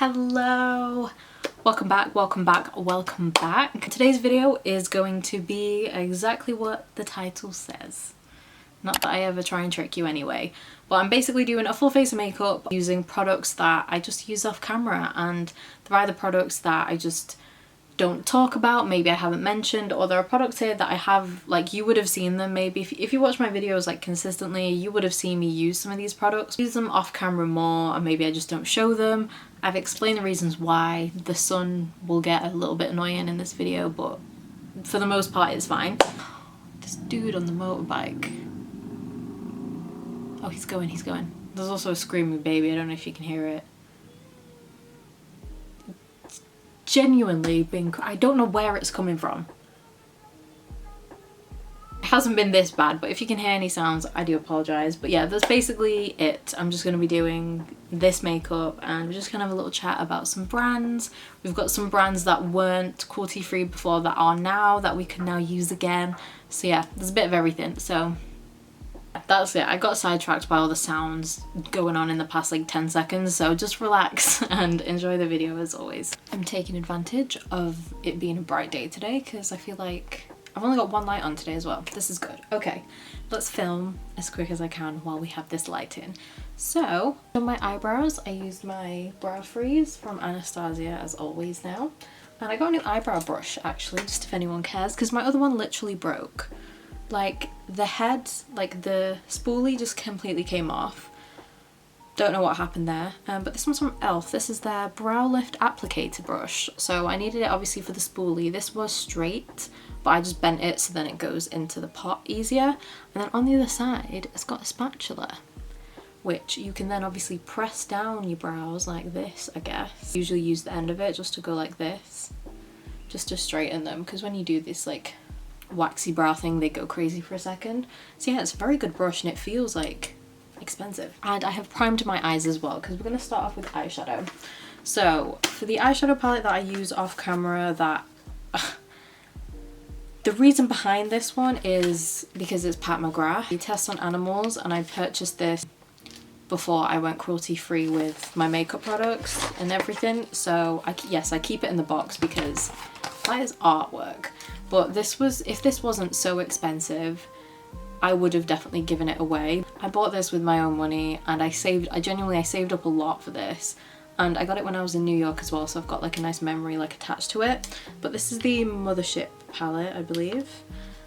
Hello, welcome back. Today's video is going to be exactly what the title says. Not that I ever try and trick you anyway, but I'm basically doing a full face of makeup using products that I just use off camera, and there are either products that I just don't talk about, maybe I haven't mentioned, or there are products here that I have, like, you would have seen them maybe if you watch my videos like consistently, you would have seen me use some of these products. Use them off camera more, and maybe I just don't show them. I've explained the reasons why. The sun will get a little bit annoying in this video, but for the most part it's fine. This dude on the motorbike. Oh, he's going. There's also a screaming baby, I don't know if you can hear it. Genuinely been, I don't know where it's coming from. It hasn't been this bad, but if you can hear any sounds, I do apologise. But yeah, that's basically it. I'm just going to be doing this makeup and we're just going to have a little chat about some brands. We've got some brands that weren't cruelty free before that are now, that we can now use again. So yeah, there's a bit of everything. So that's it. I got sidetracked by all the sounds going on in the past like 10 seconds, so just relax and enjoy the video as always. I'm taking advantage of it being a bright day today because I feel like I've only got one light on today as well. This is good. Okay, let's film as quick as I can while we have this light in. So, on my eyebrows, I used my Brow Freeze from Anastasia as always now. And I got a new eyebrow brush actually, just if anyone cares, because my other one literally broke. Like, the head, like the spoolie just completely came off. Don't know what happened there. But this one's from e.l.f. This is their Brow Lift Applicator brush. So I needed it obviously for the spoolie. This was straight, but I just bent it so then it goes into the pot easier. And then on the other side, it's got a spatula, which you can then obviously press down your brows like this, I guess. I usually use the end of it just to go like this, just to straighten them, because when you do this like waxy brow thing, they go crazy for a second. So yeah, it's a very good brush and it feels like expensive. And I have primed my eyes as well, because we're going to start off with eyeshadow. So for the eyeshadow palette that I use off camera, that the reason behind this one is because it's Pat McGrath. We test on animals, and I purchased this before I went cruelty free with my makeup products and everything. So yes, I keep it in the box because that is artwork. But this was, if this wasn't so expensive, I would have definitely given it away. I bought this with my own money, and I genuinely saved up a lot for this. And I got it when I was in New York as well, so I've got like a nice memory like attached to it. But this is the Mothership palette, I believe.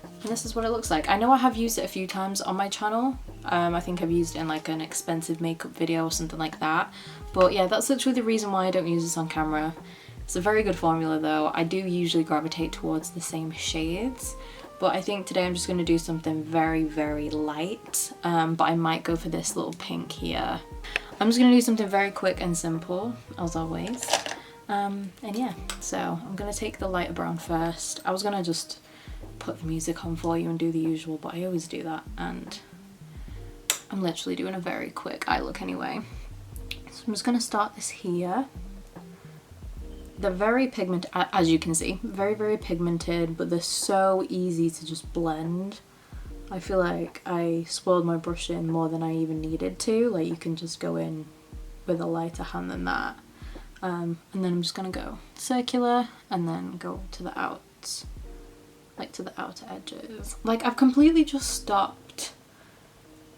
And this is what it looks like. I know I have used it a few times on my channel. I think I've used it in like an expensive makeup video or something like that. But yeah, that's literally the reason why I don't use this on camera. It's a very good formula though. I do usually gravitate towards the same shades, but I think today I'm just going to do something very, very light. But I might go for this little pink here. I'm just going to do something very quick and simple, as always. And yeah, so I'm going to take the lighter brown first. I was going to just put the music on for you and do the usual, but I always do that, and I'm literally doing a very quick eye look anyway. So I'm just going to start this here. They're very pigmented, as you can see, very, very pigmented, but they're so easy to just blend. I feel like I swirled my brush in more than I even needed to. Like, you can just go in with a lighter hand than that. And then I'm just gonna go circular and then go to the outs, like to the outer edges. Like, I've completely just stopped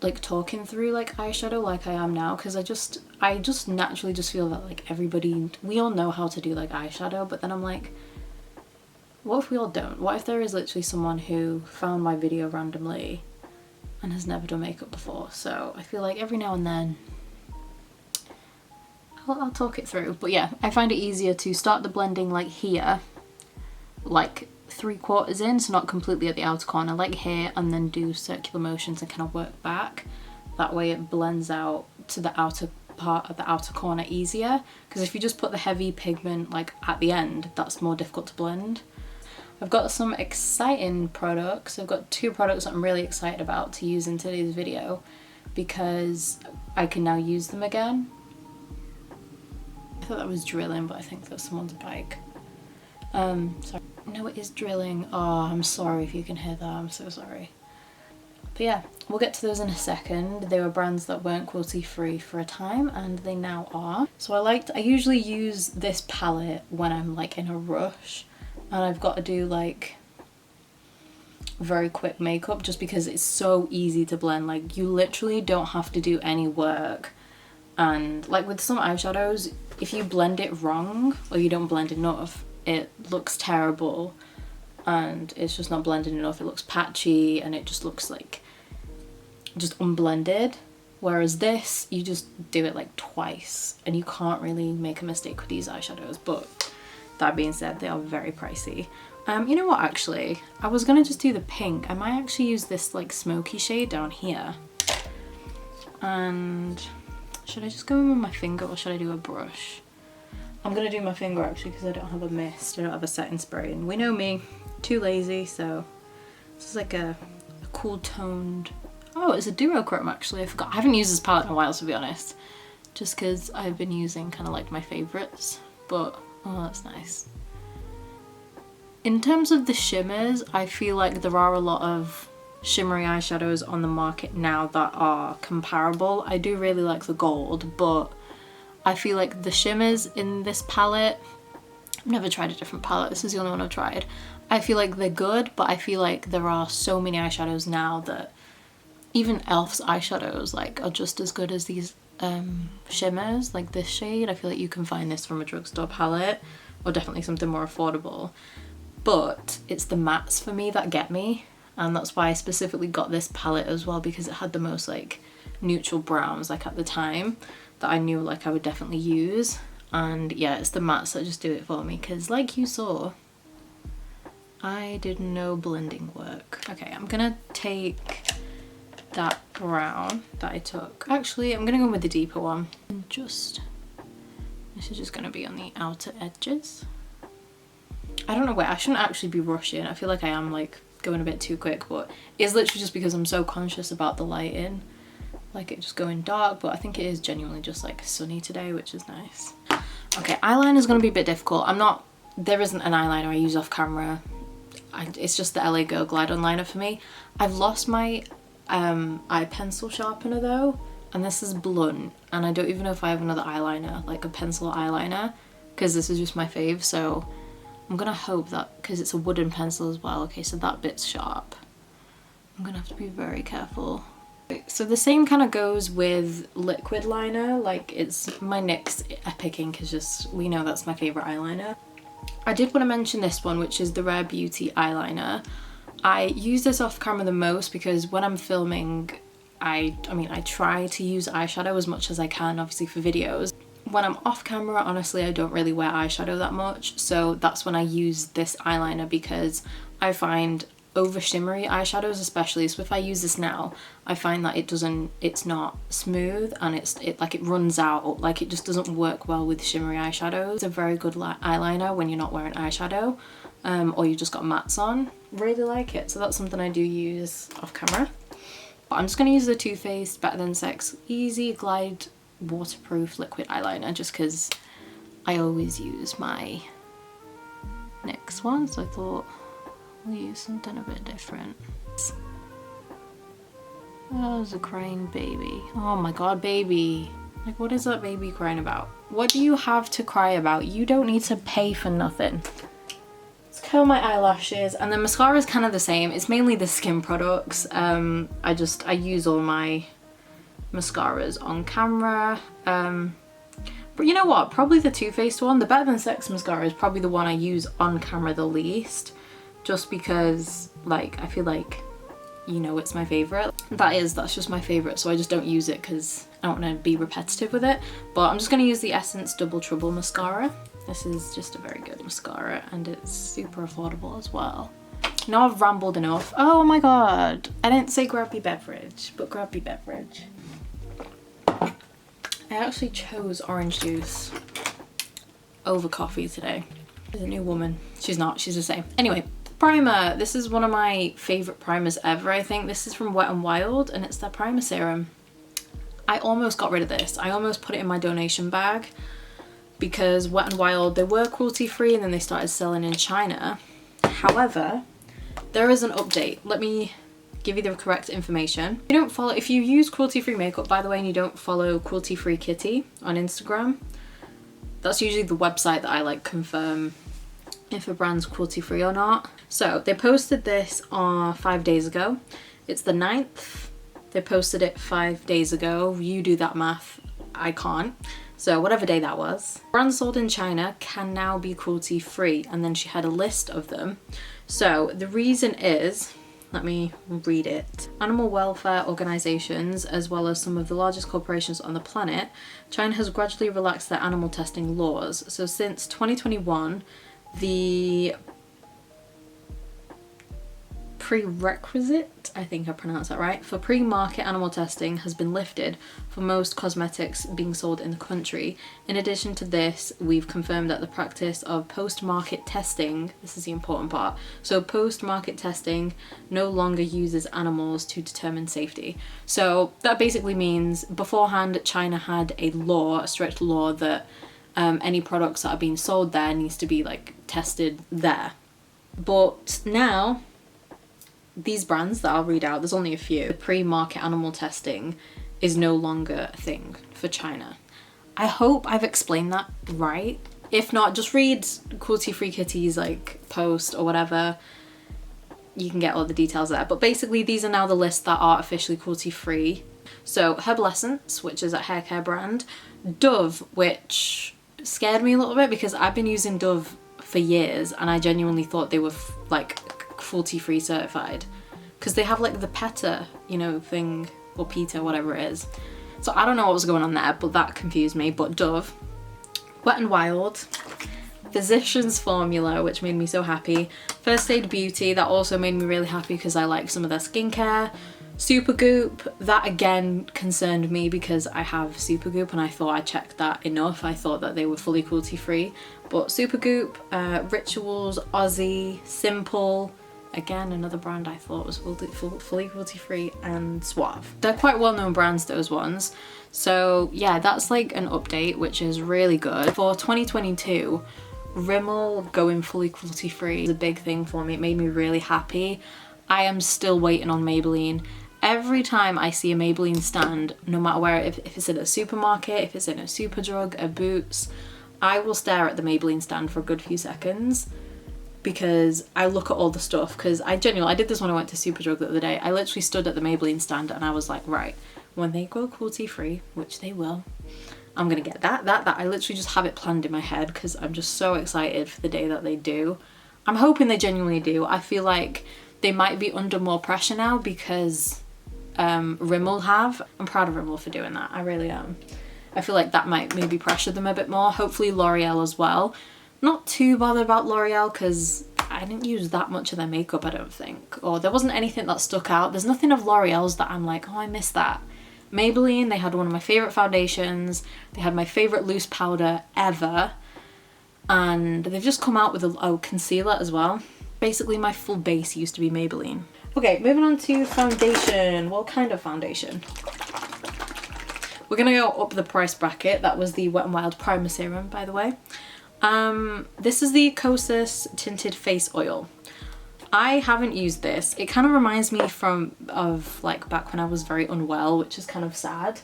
like talking through like eyeshadow like I am now, because I just naturally just feel that like we all know how to do like eyeshadow, but then I'm like, what if we all don't? What if there is literally someone who found my video randomly and has never done makeup before? So I feel like every now and then I'll talk it through. But yeah, I find it easier to start the blending like here, like 3/4 in, so not completely at the outer corner, like here, and then do circular motions and kind of work back. That way it blends out to the outer part of the outer corner easier, because if you just put the heavy pigment like at the end, that's more difficult to blend. I've got some exciting products. I've got two products that I'm really excited about to use in today's video because I can now use them again. I thought that was drilling, but I think that's someone's bike. Sorry. No, it is drilling. Oh, I'm sorry if you can hear that. I'm so sorry. But yeah, we'll get to those in a second. They were brands that weren't cruelty free for a time and they now are. So I usually use this palette when I'm like in a rush and I've got to do like very quick makeup, just because it's so easy to blend. Like you literally don't have to do any work, and like with some eyeshadows, if you blend it wrong or you don't blend enough, it looks terrible and it's just not blended enough. It looks patchy and it just looks like just unblended. Whereas this, you just do it like twice and you can't really make a mistake with these eyeshadows. But that being said, they are very pricey. You know what, actually, I was gonna just do the pink. I might actually use this like smoky shade down here. And should I just go in with my finger or should I do a brush? I'm gonna do my finger actually because I don't have a mist, I don't have a setting spray, and we know me, too lazy. So this is like a cool toned, oh, it's a duochrome actually, I forgot. I haven't used this palette in a while, to be honest, just because I've been using kind of like my favorites, but oh, that's nice. In terms of the shimmers, I feel like there are a lot of shimmery eyeshadows on the market now that are comparable. I do really like the gold, but I feel like the shimmers in this palette, I've never tried a different palette, this is the only one I've tried. I feel like they're good, but I feel like there are so many eyeshadows now that even e.l.f.'s eyeshadows like are just as good as these shimmers. Like this shade, I feel like you can find this from a drugstore palette or definitely something more affordable. But it's the mattes for me that get me, and that's why I specifically got this palette as well, because it had the most like neutral browns like at the time that I knew like I would definitely use. And yeah, it's the mattes that just do it for me, because like you saw, I did no blending work. Okay, I'm gonna take that brown that I took. Actually, I'm gonna go with the deeper one and just, this is just gonna be on the outer edges. I don't know, wait, I shouldn't actually be rushing. I feel like I am like going a bit too quick, but it's literally just because I'm so conscious about the lighting, like it just going dark. But I think it is genuinely just like sunny today, which is nice. Okay, eyeliner is going to be a bit difficult. There isn't an eyeliner I use off camera. It's just the LA Girl Glide On liner for me. I've lost my eye pencil sharpener though, and this is blunt, and I don't even know if I have another eyeliner, like a pencil eyeliner, because this is just my fave. So I'm gonna hope that, because it's a wooden pencil as well. Okay, so that bit's sharp. I'm gonna have to be very careful. So the same kind of goes with liquid liner. Like it's my NYX Epic Ink is just, we know that's my favorite eyeliner. I did want to mention this one, which is the Rare Beauty eyeliner. I use this off camera the most because when I'm filming, I try to use eyeshadow as much as I can, obviously for videos. When I'm off camera, honestly, I don't really wear eyeshadow that much, so that's when I use this eyeliner, because I find over shimmery eyeshadows especially, so if I use this now, I find that it's not smooth, and it runs out, like it just doesn't work well with shimmery eyeshadows. It's a very good eyeliner when you're not wearing eyeshadow, or you just got mattes on. Really like it, so that's something I do use off camera. But I'm just going to use the Too Faced Better Than Sex Easy Glide waterproof liquid eyeliner, just because I always use my NYX one, so I thought we'll use something a bit different. Oh, there's a crying baby. Oh my god, baby. Like, what is that baby crying about? What do you have to cry about? You don't need to pay for nothing. Let's curl my eyelashes, and the mascara is kind of the same. It's mainly the skin products. I use all my mascaras on camera, but you know what, probably the Too Faced one, the Better Than Sex mascara, is probably the one I use on camera the least, just because like I feel like, you know, it's my favorite. That's just my favorite, so I just don't use it because I don't want to be repetitive with it. But I'm just going to use the Essence Double Trouble mascara. This is just a very good mascara, and it's super affordable as well. Now I've rambled enough. Oh my god, I didn't say grab your beverage, but grab your beverage. I actually chose orange juice over coffee today. There's a new woman. She's not, she's the same. Anyway, primer. This is one of my favorite primers ever, I think. This is from Wet n Wild, and it's their primer serum. I almost got rid of this. I almost put it in my donation bag because Wet n Wild, they were cruelty free and then they started selling in China. However, there is an update. Let me give you the correct information. If you use cruelty-free makeup, by the way, and you don't follow Cruelty-Free Kitty on Instagram, that's usually the website that I like confirm if a brand's cruelty-free or not. So they posted this 5 days ago. It's the 9th. They posted it 5 days ago. You do that math, I can't. So whatever day that was. Brands sold in China can now be cruelty-free, and then she had a list of them. So the reason is, let me read it. Animal welfare organizations, as well as some of the largest corporations on the planet, China has gradually relaxed their animal testing laws. So since 2021, the prerequisite, I think I pronounced that right, for pre-market animal testing has been lifted for most cosmetics being sold in the country. In addition to this, we've confirmed that the practice of post-market testing, this is the important part, so post-market testing no longer uses animals to determine safety. So that basically means beforehand China had a law, a strict law, that any products that are being sold there needs to be like tested there. But now these brands that I'll read out, there's only a few, the pre-market animal testing is no longer a thing for China. I hope I've explained that right. If not, just read Cruelty-Free Kitty's like post or whatever. You can get all the details there. But basically these are now the lists that are officially cruelty-free. So Herbal Essence, which is a hair care brand. Dove, which scared me a little bit because I've been using Dove for years and I genuinely thought they were like cruelty-free certified, because they have like the PETA, you know, thing, or PETA, whatever it is. So I don't know what was going on there, but that confused me. But Dove, Wet n Wild, Physicians Formula, which made me so happy, First Aid Beauty, that also made me really happy because I like some of their skincare, Supergoop, that again concerned me because I have Supergoop and I thought I checked that enough. I thought that they were fully cruelty-free, but Supergoop, Rituals, Aussie, Simple, again another brand I thought was fully cruelty-free, and Suave. They're quite well-known brands, those ones. So yeah, that's like an update, which is really good. For 2022, Rimmel going fully cruelty-free is a big thing for me. It made me really happy. I am still waiting on Maybelline. Every time I see a Maybelline stand, no matter where, if it's in a supermarket, if it's in a Superdrug, a Boots, I will stare at the Maybelline stand for a good few seconds because I look at all the stuff. Because I did this when I went to Superdrug the other day. I literally stood at the Maybelline stand and I was like, right, when they go cruelty-free, which they will, I'm gonna get that. I literally just have it planned in my head because I'm just so excited for the day that they do. I'm hoping they genuinely do. I feel like they might be under more pressure now because Rimmel have. I'm proud of Rimmel for doing that. I really am. I feel like that might maybe pressure them a bit more. Hopefully L'Oreal as well. Not too bothered about L'Oreal because I didn't use that much of their makeup, I don't think. Or there wasn't anything that stuck out. There's nothing of L'Oreal's that I'm like, oh, I miss that. Maybelline, they had one of my favourite foundations. They had my favourite loose powder ever. And they've just come out with a concealer as well. Basically my full base used to be Maybelline. Okay, moving on to foundation. What kind of foundation? We're gonna go up the price bracket. That was the Wet n Wild Primer Serum, by the way. This is the Kosas Tinted Face Oil. I haven't used this. It kind of reminds me of like back when I was very unwell, which is kind of sad.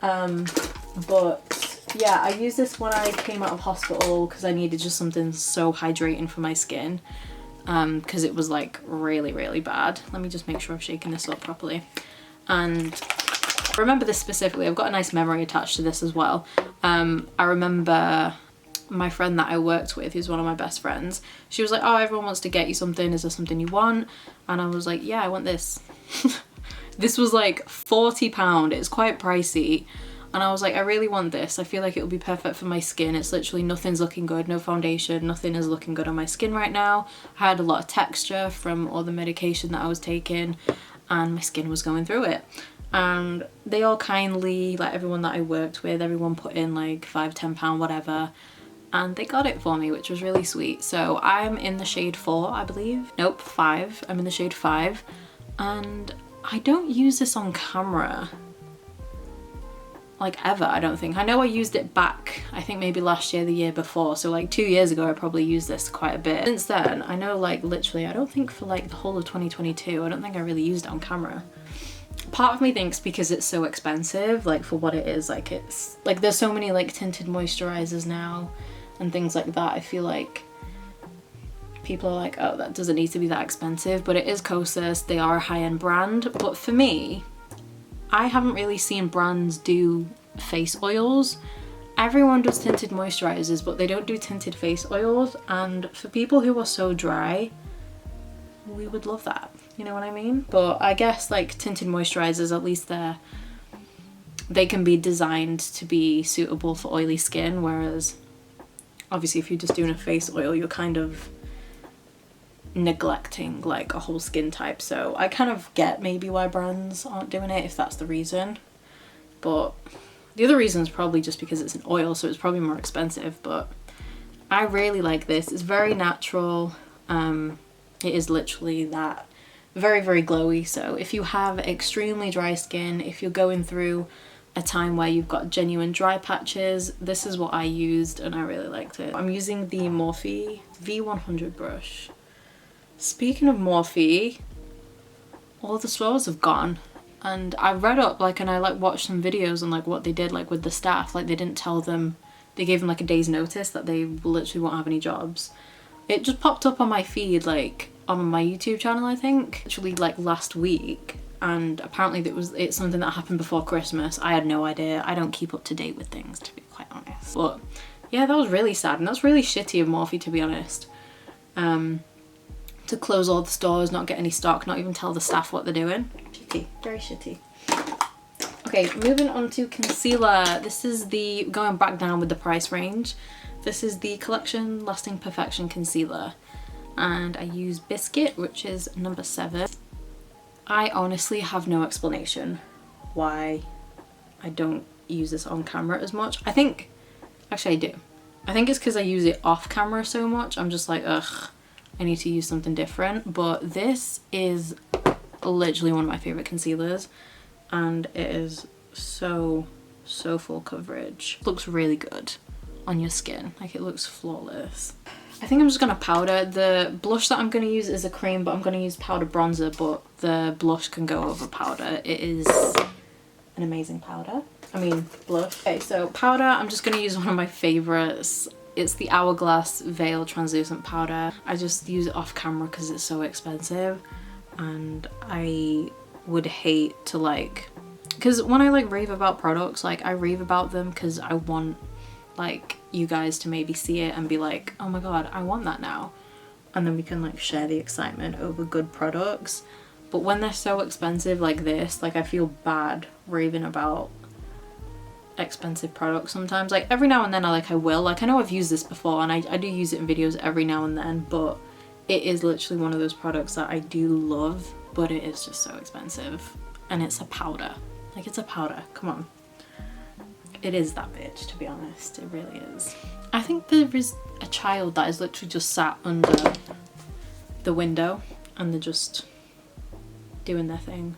But yeah, I used this when I came out of hospital because I needed just something so hydrating for my skin. Because it was like really, really bad. Let me just make sure I've shaken this up properly. And I remember this specifically. I've got a nice memory attached to this as well. I remember my friend that I worked with, who's one of my best friends, she was like, oh, everyone wants to get you something. Is there something you want? And I was like, yeah, I want this. This was like £40. It's quite pricey. And I was like, I really want this. I feel like it will be perfect for my skin. It's literally nothing's looking good, no foundation, nothing is looking good on my skin right now. I had a lot of texture from all the medication that I was taking and my skin was going through it. And they all kindly, like everyone that I worked with, everyone put in like £5, £10, whatever. And they got it for me, which was really sweet. So I'm in the shade 4, I believe. Nope, 5. I'm in the shade 5. And I don't use this on camera. like ever, I don't think. I know I used it back, I think maybe last year, the year before, so like 2 years ago I probably used this quite a bit. Since then, I know like literally, I don't think for like the whole of 2022, I don't think I really used it on camera. Part of me thinks because it's so expensive, like for what it is, like it's like there's so many like tinted moisturizers now and things like that. I feel like people are like, oh, that doesn't need to be that expensive, but it is Kosas, they are a high-end brand. But for me, I haven't really seen brands do face oils. Everyone does tinted moisturizers, but they don't do tinted face oils, and for people who are so dry, we would love that, you know what I mean? But I guess like tinted moisturizers, at least they can be designed to be suitable for oily skin, whereas obviously if you're just doing a face oil, you're kind of neglecting like a whole skin type. So I kind of get maybe why brands aren't doing it, if that's the reason. But the other reason is probably just because it's an oil, so it's probably more expensive. But I really like this. It's very natural. It is literally that very, very glowy. So if you have extremely dry skin, if you're going through a time where you've got genuine dry patches, this is what I used and I really liked it. I'm using the Morphe V100 brush. Speaking of Morphe, all the stores have gone, and I read up like, and I like watched some videos on like what they did like with the staff. Like they didn't tell them, they gave them like a day's notice that they literally won't have any jobs. It just popped up on my feed like on my YouTube channel, I think, actually like last week, and apparently it's something that happened before Christmas. I had no idea. I don't keep up to date with things, to be quite honest. But yeah, that was really sad, and that's really shitty of Morphe, to be honest. To close all the stores, not get any stock, not even tell the staff what they're doing. Shitty, very shitty. Okay, moving on to concealer. This is the, going back down with the price range, this is the Collection Lasting Perfection Concealer. And I use Biscuit, which is number 7. I honestly have no explanation why I don't use this on camera as much. I think, actually I do. I think it's because I use it off camera so much. I'm just like, ugh, I need to use something different. But this is literally one of my favorite concealers, and it is so full coverage. It looks really good on your skin, like it looks flawless. I think I'm just gonna powder. The blush that I'm gonna use is a cream, but I'm gonna use powder bronzer, but the blush can go over powder. It is an amazing powder. I mean blush. Okay, so powder, I'm just gonna use one of my favorites. It's the Hourglass Veil Translucent Powder. I just use it off camera because it's so expensive, and I would hate to like, because when I like rave about products, like I rave about them because I want like you guys to maybe see it and be like, oh my god, I want that now, and then we can like share the excitement over good products. But when they're so expensive like this, like I feel bad raving about expensive products sometimes. Like every now and then I will, like I know I've used this before, and I do use it in videos every now and then, but it is literally one of those products that I do love, but it is just so expensive. And it's a powder, like it's a powder, come on. It is that bitch, to be honest, it really is. I think there is a child that is literally just sat under the window and they're just doing their thing.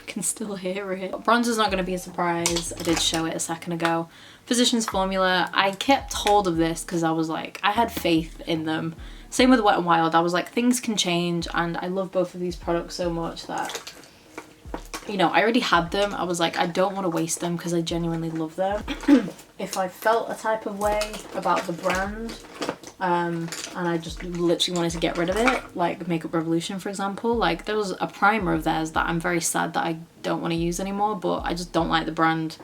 Can still hear it. Bronzer's not going to be a surprise. I did show it a second ago. Physicians Formula. I kept hold of this because I was like, I had faith in them. Same with Wet n Wild. I was like, things can change, and I love both of these products so much that, you know, I already had them. I was like, I don't want to waste them because I genuinely love them. If I felt a type of way about the brand, and I just literally wanted to get rid of it, like Makeup Revolution for example, like there was a primer of theirs that I'm very sad that I don't want to use anymore, but I just don't like the brand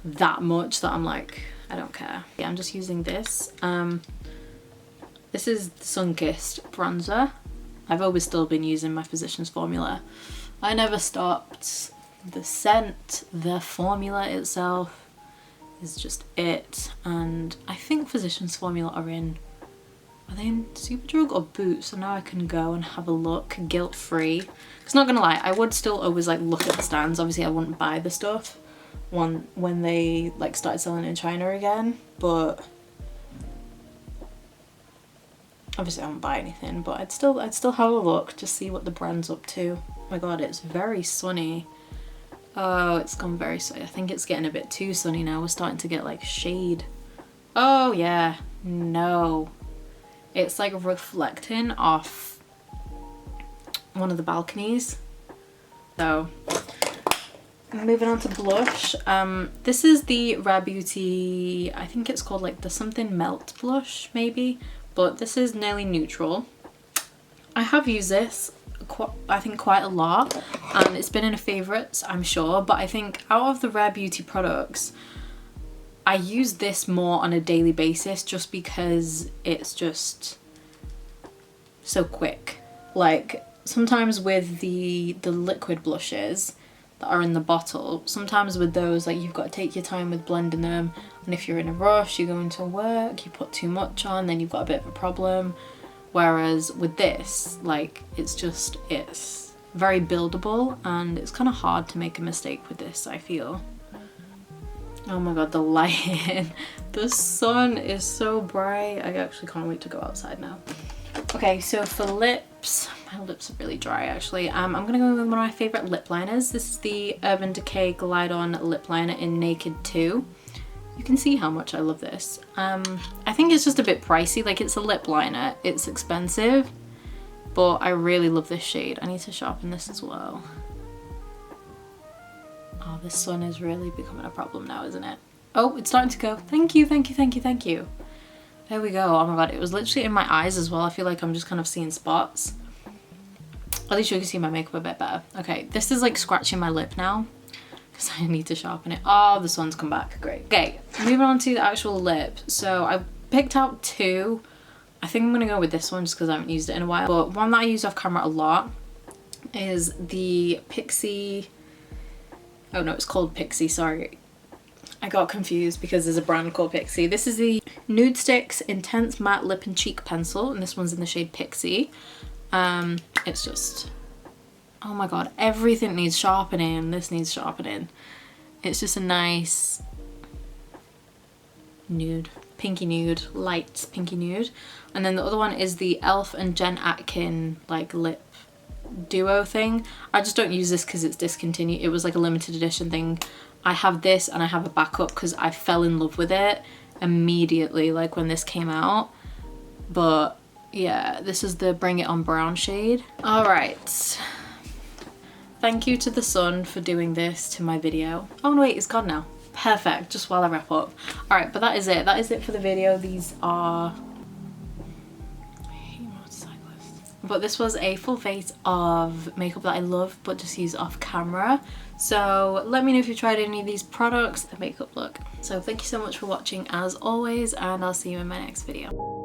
that much that I'm like, I don't care. Yeah, I'm just using this. This is the Sunkissed bronzer. I've always still been using my Physicians Formula. I never stopped. The scent, the formula itself is just it, and I think Physicians Formula are in Superdrug or Boots, so now I can go and have a look guilt-free. Because not gonna lie, I would still always like look at the stands. Obviously I wouldn't buy the stuff when they like started selling in China again, but obviously I won't buy anything, but I'd still have a look to see what the brand's up to. my god, it's very sunny. Oh, it's gone very sunny. I think it's getting a bit too sunny now. We're starting to get like shade. Oh yeah, no. It's like reflecting off one of the balconies. So, moving on to blush. This is the Rare Beauty, I think it's called like the something melt blush maybe, but this is nearly neutral. I have used this I think quite a lot, and it's been in a favourites, I'm sure, but I think out of the Rare Beauty products I use this more on a daily basis just because it's just so quick. Like sometimes with the liquid blushes that are in the bottle, sometimes with those like you've got to take your time with blending them, and if you're in a rush, you go into work, you put too much on, then you've got a bit of a problem. Whereas with this, like it's very buildable, and it's kind of hard to make a mistake with this, I feel. Oh my god, the lighting. The sun is so bright. I actually can't wait to go outside now. Okay, so for lips, my lips are really dry actually. I'm gonna go with one of my favorite lip liners. This is the Urban Decay Glide On Lip Liner in Naked 2. You can see how much I love this. I think it's just a bit pricey, like it's a lip liner, it's expensive, but I really love this shade. I need to sharpen this as well. Oh, this sun is really becoming a problem now, isn't it? Oh, it's starting to go. Thank you, thank you, thank you, thank you. There we go. Oh my god, it was literally in my eyes as well. I feel like I'm just kind of seeing spots. At least you can see my makeup a bit better. Okay, this is like scratching my lip now, because I need to sharpen it. Oh, the sun's come back. Great. Okay, moving on to the actual lip. So I picked out two. I think I'm going to go with this one just because I haven't used it in a while. But one that I use off camera a lot is the Pixie... Oh no, it's called Pixie, sorry. I got confused because there's a brand called Pixie. This is the Nude Sticks Intense Matte Lip and Cheek Pencil, and this one's in the shade Pixie. It's just... oh my god, everything needs sharpening. This needs sharpening. It's just a nice nude, pinky nude, light pinky nude. And then the other one is the Elf and Jen Atkin like lip duo thing. I just don't use this because it's discontinued. It was like a limited edition thing. I have this and I have a backup because I fell in love with it immediately like when this came out. But yeah, this is the Bring It On Brown shade. All right. Thank you to the sun for doing this to my video. Oh no, wait, it's gone now. Perfect, just while I wrap up. All right, but that is it. That is it for the video. These are... I hate motorcyclists. But this was a full face of makeup that I love, but just use off camera. So let me know if you've tried any of these products, the makeup look. So thank you so much for watching as always, and I'll see you in my next video.